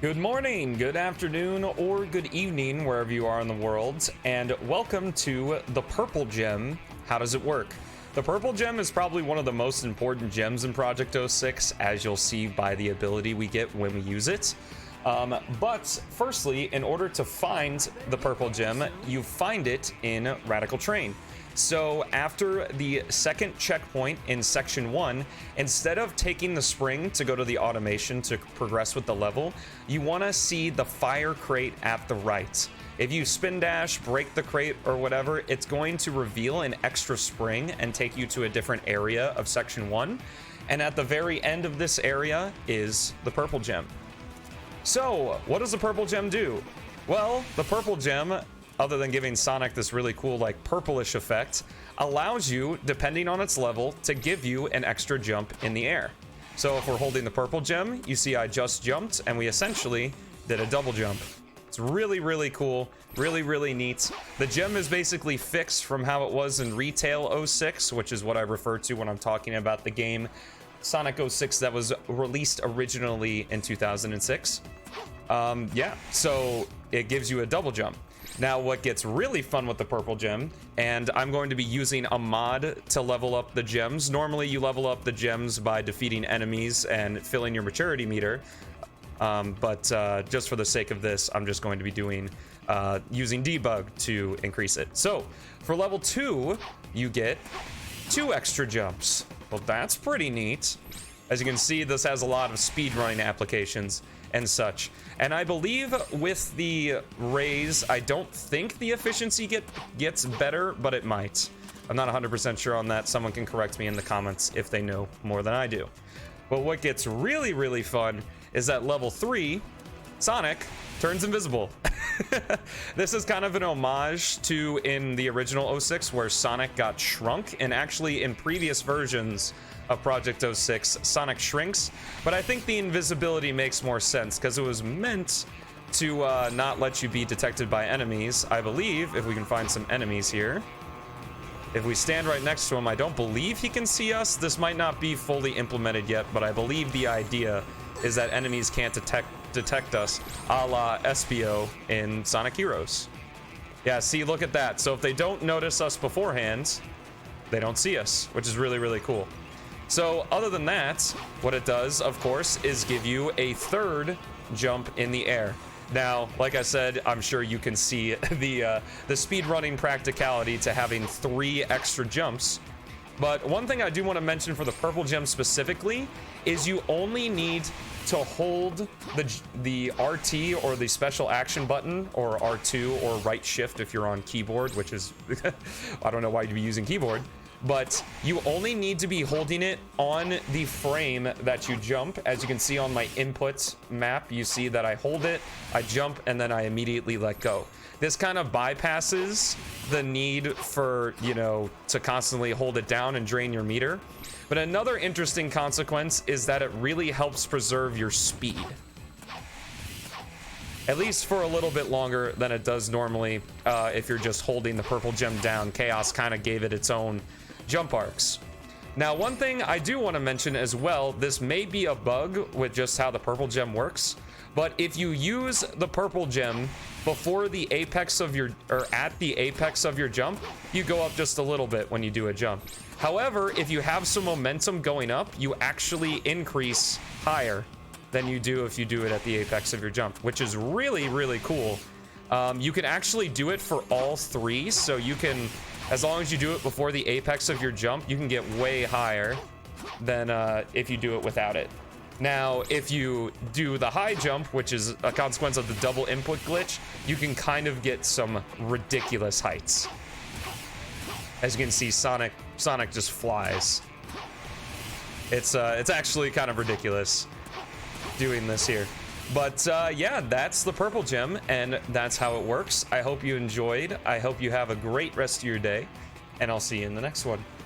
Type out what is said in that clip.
Good morning, good afternoon, or good evening, wherever you are in the world, and welcome to the Purple Gem. How does it work? The Purple Gem is probably one of the most important gems in Project 06, as you'll see by the ability we get when we use it. But firstly, in order to find the Purple Gem, you find it in Radical Terrain. So after the second checkpoint in section 1, instead of taking the spring to go to the automation to progress with the level, you want to see the fire crate at the right. If you spin dash, break the crate or whatever, it's going to reveal an extra spring and take you to a different area of section 1. And at the very end of this area is the Purple Gem. So what does the Purple Gem do? Well, the Purple Gem, other than giving Sonic this really cool like purplish effect, allows you, depending on its level, to give you an extra jump in the air. So if we're holding the Purple Gem, you see I just jumped and we essentially did a double jump. It's really, really cool, really neat. The gem is basically fixed from how it was in Retail 06, which is what I refer to when I'm talking about the game Sonic 06 that was released originally in 2006. Yeah, so it gives you a double jump. Now, what gets really fun with the Purple Gem, and I'm going to be using a mod to level up the gems. Normally, you level up the gems by defeating enemies and filling your maturity meter. But just for the sake of this, I'm just going to be doing using debug to increase it. So, for level 2, you get 2 extra jumps. Well, that's pretty neat. As you can see, this has a lot of speedrunning applications and such. And I believe with the raise, I don't think the efficiency gets better, but it might. I'm not 100% sure on that. Someone can correct me in the comments if they know more than I do. But what gets really fun is that level 3, Sonic turns invisible. This is kind of an homage to in the original 06 where Sonic got shrunk, and actually in previous versions of Project 06, Sonic shrinks, but I think the invisibility makes more sense because it was meant to not let you be detected by enemies. I believe, if we can find some enemies here, if we stand right next to him, I don't believe he can see us. This might not be fully implemented yet, but I believe the idea is that enemies can't detect us, a la SPO in Sonic Heroes. Yeah, see, look at that. So if they don't notice us beforehand, they don't see us, which is really cool. So other than that, what it does, of course, is give you a third jump in the air. Now, like I said, I'm sure you can see the speedrunning practicality to having 3 extra jumps. But one thing I do want to mention for the Purple Gem specifically is you only need to hold the RT or the special action button, or R2 or right shift if you're on keyboard, which is I don't know why you'd be using keyboard. But you only need to be holding it on the frame that you jump. As you can see on my input map, you see that I hold it, I jump, and then I immediately let go. This kind of bypasses the need for, you know, to constantly hold it down and drain your meter. But another interesting consequence is that it really helps preserve your speed. At least for a little bit longer than it does normally if you're just holding the Purple Gem down. Chaos kind of gave it its own jump arcs. Now, one thing I do want to mention as well, this may be a bug with just how the Purple Gem works, but if you use the Purple Gem before the apex of your, or at the apex of your jump, you go up just a little bit when you do a jump. However, if you have some momentum going up, you actually increase higher than you do if you do it at the apex of your jump, which is really cool. You can actually do it for all 3, so you can, as long as you do it before the apex of your jump, you can get way higher than if you do it without it. Now, if you do the high jump, which is a consequence of the double input glitch, you can kind of get some ridiculous heights. As you can see, Sonic just flies. It's actually kind of ridiculous doing this here. But yeah, that's the Purple Gem, and that's how it works. I hope you enjoyed. I hope you have a great rest of your day, and I'll see you in the next one.